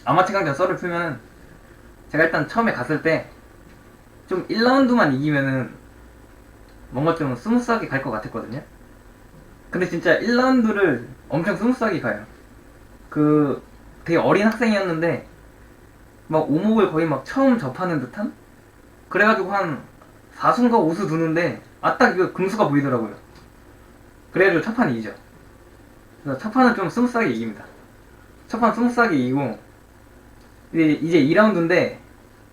아마 최강전 썰을 풀면은 제가 일단 처음에 갔을 때 좀 1라운드만 이기면은 뭔가 좀 스무스하게 갈 것 같았거든요. 근데 진짜 1라운드를 엄청 스무스하게 가요. 그 되게 어린 학생이었는데 막 오목을 거의 막 처음 접하는 듯한? 그래가지고 한 4수인가 5수 두는데 딱 이거 금수가 보이더라고요. 그래가지고 첫 판 이기죠. 그래서 첫 판은 좀 스무스하게 이깁니다. 첫 판 스무스하게 이기고 이제 2라운드인데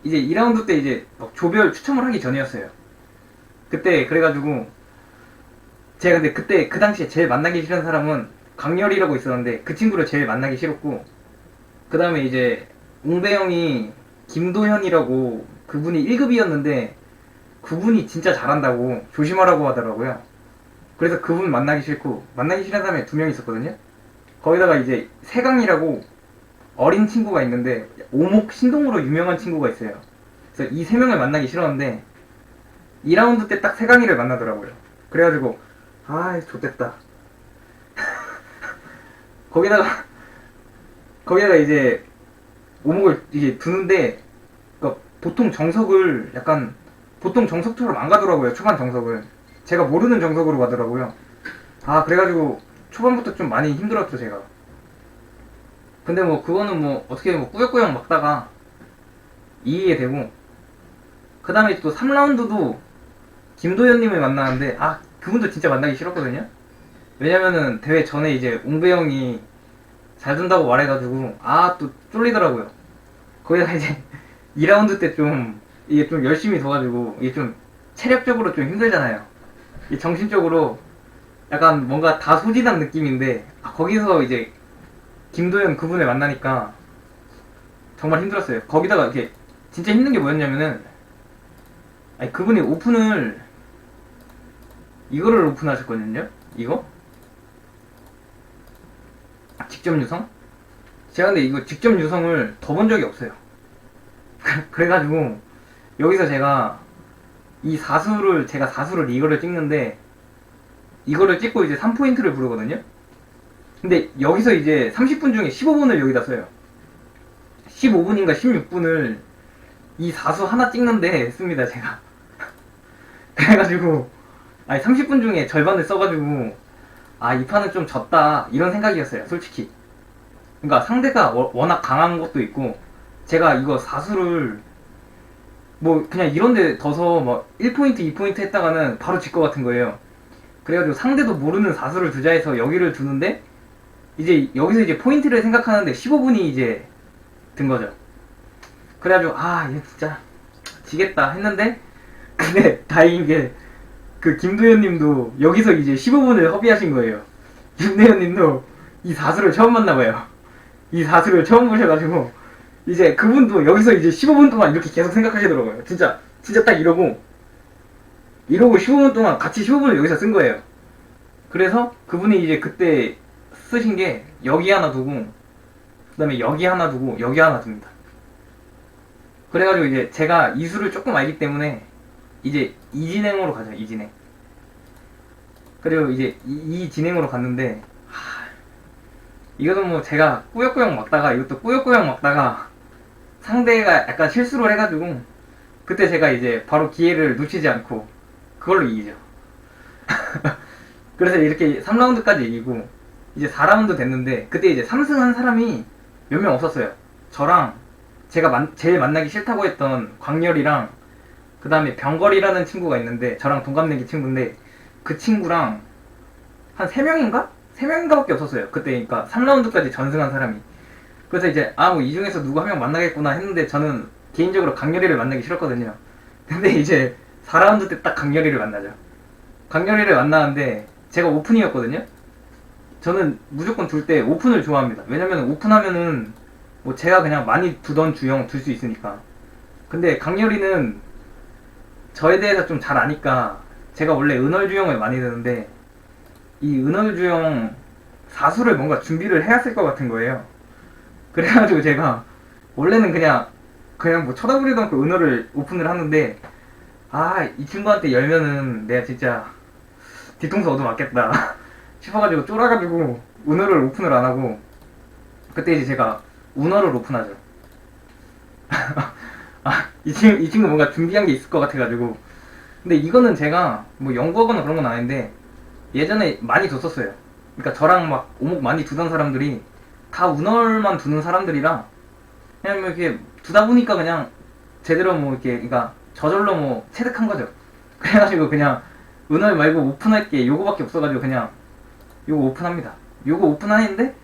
이제 2라운드 때 이제 막 조별 추첨을 하기 전이었어요. 그때 그래가지고 제가 근데 그때 그 당시에 제일 만나기 싫은 사람은 강렬이라고 있었는데 그 친구를 제일 만나기 싫었고, 그 다음에 이제 웅배형이 김도현이라고 그분이 1급이었는데 그분이 진짜 잘한다고 조심하라고 하더라고요. 그래서 그분 만나기 싫고, 만나기 싫은 사람이 두 명 있었거든요. 거기다가 이제 세강이라고 어린 친구가 있는데 오목 신동으로 유명한 친구가 있어요. 그래서 이 세 명을 만나기 싫었는데 2라운드 때 딱 세강이를 만나더라고요. 그래가지고 좋됐다. 거기다가 거기다가 이제 오목을 이게 두는데, 그러니까 보통 정석을 약간 보통 정석처럼 안 가더라고요. 초반 정석을 제가 모르는 정석으로 가더라고요. 그래가지고 초반부터 좀 많이 힘들었죠 제가. 근데 뭐 그거는 뭐 어떻게 뭐 꾸역꾸역 막다가 이기게 되고, 그 다음에 또 3라운드도 김도현님을 만나는데 그분도 진짜 만나기 싫었거든요. 왜냐면은 대회 전에 이제 웅배형이 잘 둔다고 말해가지고 또 쫄리더라고요. 거기다가 이제 2라운드 때 좀 이게 좀 열심히 둬가지고 이게 좀 체력적으로 좀 힘들잖아요. 이 정신적으로 약간 뭔가 다 소진한 느낌인데 거기서 이제 김도현 그분을 만나니까 정말 힘들었어요. 거기다가 이렇게 진짜 힘든 게 뭐였냐면은 그분이 오픈을 이거를 오픈하셨거든요. 이거 직접 유성? 제가 근데 이거 직접 유성을 더 본 적이 없어요. 그래가지고 여기서 제가 제가 4수를 이거를 찍는데, 이거를 찍고 이제 3포인트를 부르거든요. 근데 여기서 이제 30분 중에 15분을 여기다 써요. 15분인가 16분을 이 4수 하나 찍는데 씁니다 제가. 그래가지고 30분 중에 절반을 써가지고 이 판은 좀 졌다 이런 생각이었어요 솔직히. 그러니까 상대가 워낙 강한 것도 있고, 제가 이거 4수를 뭐 그냥 이런데 둬서 뭐 1포인트 2포인트 했다가는 바로 질 것 같은 거예요. 그래가지고 상대도 모르는 4수를 두자 해서 여기를 두는데, 이제 여기서 이제 포인트를 생각하는데 15분이 이제 든 거죠. 그래가지고 이거 진짜 지겠다 했는데, 근데 다행인 게 그 김도현 님도 여기서 이제 15분을 허비하신 거예요. 김도현 님도 이 4수를 처음 만나봐요. 이 4수를 처음 보셔가지고 이제 그분도 여기서 이제 15분 동안 이렇게 계속 생각하시더라고요. 진짜 딱 이러고 15분 동안 같이 15분을 여기서 쓴 거예요. 그래서 그분이 이제 그때 쓰신 게 여기 하나 두고, 그 다음에 여기 하나 두고 여기 하나 둡니다. 그래가지고 이제 제가 이수를 조금 알기 때문에 이제 이 진행으로 가죠. 이 진행. 그리고 이제 이 진행으로 갔는데 이거는 뭐 제가 꾸역꾸역 막다가 이것도 꾸역꾸역 막다가 상대가 약간 실수를 해가지고 그때 제가 이제 바로 기회를 놓치지 않고 그걸로 이기죠. 그래서 이렇게 3라운드까지 이기고 이제 4라운드 됐는데, 그때 이제 3승 한 사람이 몇 명 없었어요. 저랑 제가 제일 만나기 싫다고 했던 광렬이랑, 그 다음에 병걸이라는 친구가 있는데 저랑 동갑내기 친구인데 그 친구랑 한 3명인가? 3명인가 밖에 없었어요. 그때 그러니까 3라운드까지 전승한 사람이. 그래서 이제 뭐 이 중에서 누구 한 명 만나겠구나 했는데 저는 개인적으로 강렬이를 만나기 싫었거든요. 근데 이제 4라운드 때 딱 강렬이를 만나죠. 강렬이를 만나는데 제가 오픈이었거든요. 저는 무조건 둘 때 오픈을 좋아합니다. 왜냐면 오픈하면은 뭐 제가 그냥 많이 두던 주형 둘 수 있으니까. 근데 강렬이는 저에 대해서 좀 잘 아니까 제가 원래 은월주형을 많이 드는데 이 은월주형 4수를 뭔가 준비를 해왔을 것 같은 거예요. 그래가지고 제가 원래는 그냥 뭐 쳐다보지도 않고 은월을 오픈을 하는데 이 친구한테 열면은 내가 진짜 뒤통수 얻어맞겠다 싶어가지고 쫄아가지고 은월을 오픈을 안 하고, 그때 이제 제가 운어를 오픈하죠. 이 친구 뭔가 준비한 게 있을 것 같아가지고. 근데 이거는 제가 뭐 연구하거나 그런 건 아닌데 예전에 많이 뒀었어요. 그러니까 저랑 막 오목 많이 두던 사람들이 다 운얼만 두는 사람들이라 그냥 뭐 이렇게 두다 보니까 그냥 제대로 뭐 이렇게 그러니까 저절로 뭐 체득한 거죠. 그래가지고 그냥 운얼 말고 오픈할 게 요거밖에 없어가지고 그냥 요거 오픈합니다. 요거 오픈하는데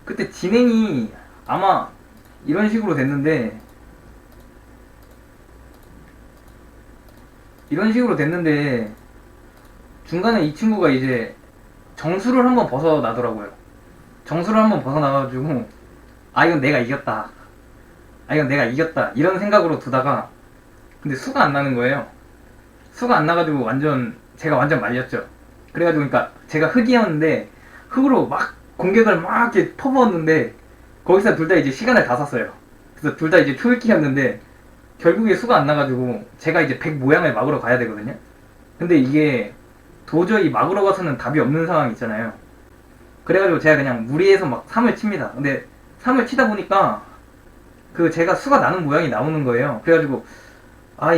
그때 진행이 아마 이런 식으로 됐는데 중간에 이 친구가 이제 정수를 한번 벗어나더라고요. 정수를 한번 벗어나가지고 이건 내가 이겼다. 이건 내가 이겼다. 이런 생각으로 두다가 근데 수가 안 나는 거예요. 수가 안 나가지고 제가 완전 말렸죠. 그래가지고 그러니까 제가 흑이었는데 흑으로 막 공격을 막 이렇게 퍼부었는데 거기서 둘 다 이제 시간을 다 샀어요. 그래서 둘 다 이제 초읽기였는데 결국에 수가 안 나가지고 제가 이제 100 모양을 막으러 가야 되거든요. 근데 이게 도저히 막으러 가서는 답이 없는 상황이 있잖아요. 그래가지고 제가 그냥 무리해서 막 3을 칩니다. 근데 3을 치다 보니까 그 제가 수가 나는 모양이 나오는 거예요. 그래가지고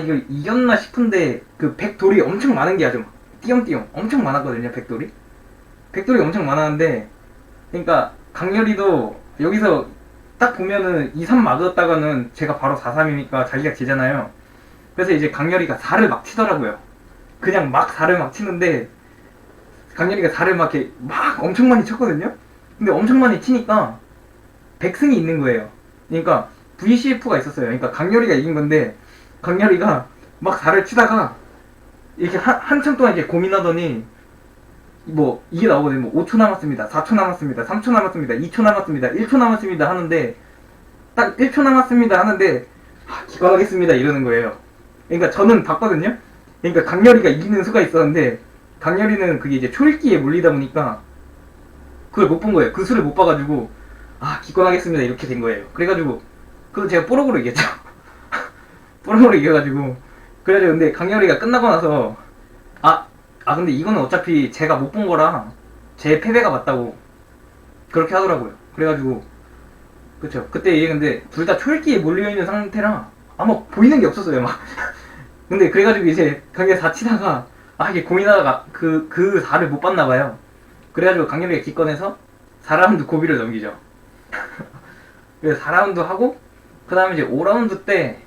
이거 이겼나 싶은데 그 백돌이 엄청 많은 게 아주 띄엄띄엄 엄청 많았거든요. 백돌이 엄청 많았는데 그러니까 강렬이도 여기서 딱 보면은 2, 3 막았다가는 제가 바로 4, 3이니까 자기가 지잖아요. 그래서 이제 강렬이가 4를 막 치더라고요. 그냥 막 4를 막 치는데 강렬이가 4를 막 이렇게 막 엄청 많이 쳤거든요. 근데 엄청 많이 치니까 백승이 있는 거예요. 그러니까 VCF가 있었어요. 그러니까 강렬이가 이긴 건데 강렬이가 막 4를 치다가 이렇게 한참 동안 이렇게 고민하더니 뭐 이게 나오거든요. 뭐 5초 남았습니다. 4초 남았습니다. 3초 남았습니다. 2초 남았습니다. 1초 남았습니다 하는데 딱 1초 남았습니다 하는데 기권하겠습니다 이러는 거예요. 그러니까 저는 봤거든요. 그러니까 강렬이가 이기는 수가 있었는데 강렬이는 그게 이제 초읽기에 몰리다 보니까 그걸 못 본 거예요. 그 수를 못 봐가지고 기권하겠습니다 이렇게 된 거예요. 그래가지고 그건 제가 뽀록으로 이겼죠. 뽀록으로 이겨가지고 그래가지고 근데 강렬이가 끝나고 나서 근데 이거는 어차피 제가 못 본 거라 제 패배가 맞다고 그렇게 하더라고요. 그래가지고 그쵸. 그때 이게 근데 둘 다 초읽기에 몰려있는 상태라 아마 보이는 게 없었어요 막. 근데 그래가지고 이제 강렬이 4 치다가 이게 고민하다가 그 4를 못 봤나봐요. 그래가지고 강렬이가 기권해서 4라운드 고비를 넘기죠. 그래서 4라운드 하고 그 다음에 이제 5라운드 때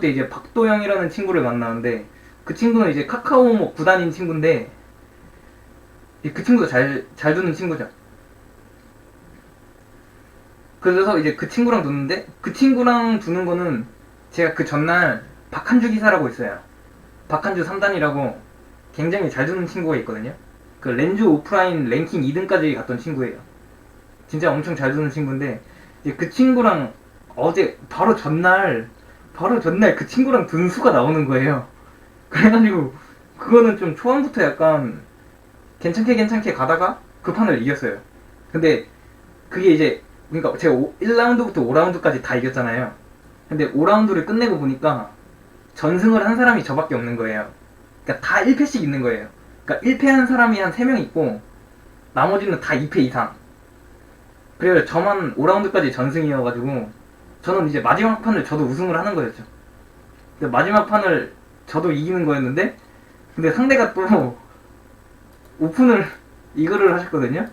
이제 박도영이라는 친구를 만나는데 그 친구는 이제 카카오목 구단인 친구인데 그 친구도 잘 두는 친구죠. 그래서 이제 그 친구랑 두는데 그 친구랑 두는 거는 제가 그 전날 박한주 기사라고 있어요. 박한주 3단이라고 굉장히 잘 두는 친구가 있거든요. 그 렌즈 오프라인 랭킹 2등까지 갔던 친구예요. 진짜 엄청 잘 두는 친구인데 이제 그 친구랑 어제 바로 전날 그 친구랑 둔 수가 나오는 거예요. 그래가지고 그거는 좀 초반부터 약간 괜찮게 가다가 그 판을 이겼어요. 근데 그게 이제 그러니까 제가 1라운드부터 5라운드까지 다 이겼잖아요. 근데 5라운드를 끝내고 보니까 전승을 한 사람이 저밖에 없는 거예요. 그러니까 다 1패씩 있는 거예요. 그러니까 1패한 사람이 한 3명 있고 나머지는 다 2패 이상. 그래서 저만 5라운드까지 전승이어가지고 저는 이제 마지막 판을 저도 우승을 하는 거였죠. 근데 마지막 판을 저도 이기는 거였는데 근데 상대가 또 오픈을 이거를 하셨거든요.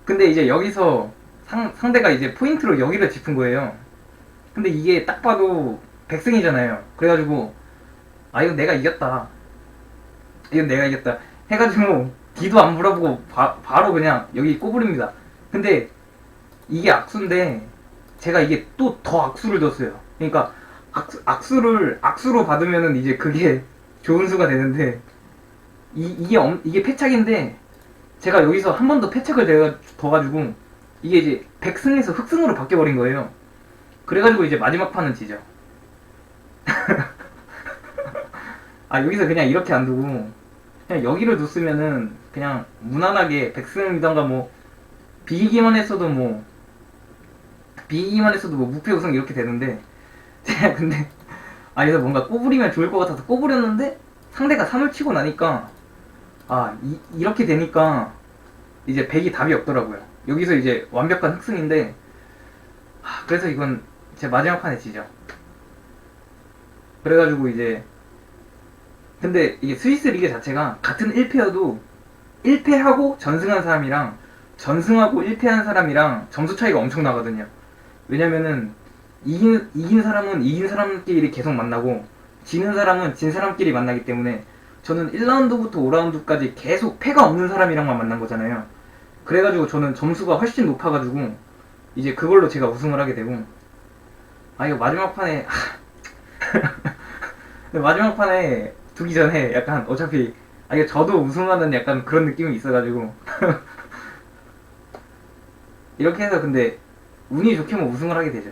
근데 이제 여기서 상대가 이제 포인트로 여기를 짚은 거예요. 근데 이게 딱 봐도 백승이잖아요. 그래가지고 이건 내가 이겼다 해가지고 뒤도 안 물어보고 바로 그냥 여기 꼬부립니다. 근데 이게 악수인데 제가 이게 또 더 악수를 줬어요. 그러니까 악수로 받으면은 이제 그게 좋은 수가 되는데 이게 패착인데 제가 여기서 한 번 더 패착을 더 가지고 이게 이제 백승에서 흑승으로 바뀌어버린 거예요. 그래가지고 이제 마지막 판은 지죠. 여기서 그냥 이렇게 안 두고 그냥 여기를 뒀으면은 그냥 무난하게 백승이던가 뭐 비기기만 했어도 뭐 무패 우승 이렇게 되는데 제가 근데 그래서 뭔가 꼬부리면 좋을 것 같아서 꼬부렸는데 상대가 3을 치고 나니까 이렇게 되니까 이제 100이 답이 없더라고요. 여기서 이제 완벽한 흑승인데, 그래서 이건 제 마지막 판에 지죠. 그래가지고 이제, 근데 이게 스위스 리그 자체가 같은 1패여도 1패하고 전승한 사람이랑 전승하고 1패한 사람이랑 점수 차이가 엄청 나거든요. 왜냐면은 이긴 사람은 이긴 사람끼리 계속 만나고 지는 사람은 진 사람끼리 만나기 때문에 저는 1라운드부터 5라운드까지 계속 패가 없는 사람이랑만 만난 거잖아요. 그래가지고 저는 점수가 훨씬 높아가지고 이제 그걸로 제가 우승을 하게 되고, 이거 마지막 판에 마지막 판에 두기 전에 약간 어차피 이거 저도 우승하는 약간 그런 느낌이 있어가지고 이렇게 해서 근데 운이 좋게 뭐 우승을 하게 되죠.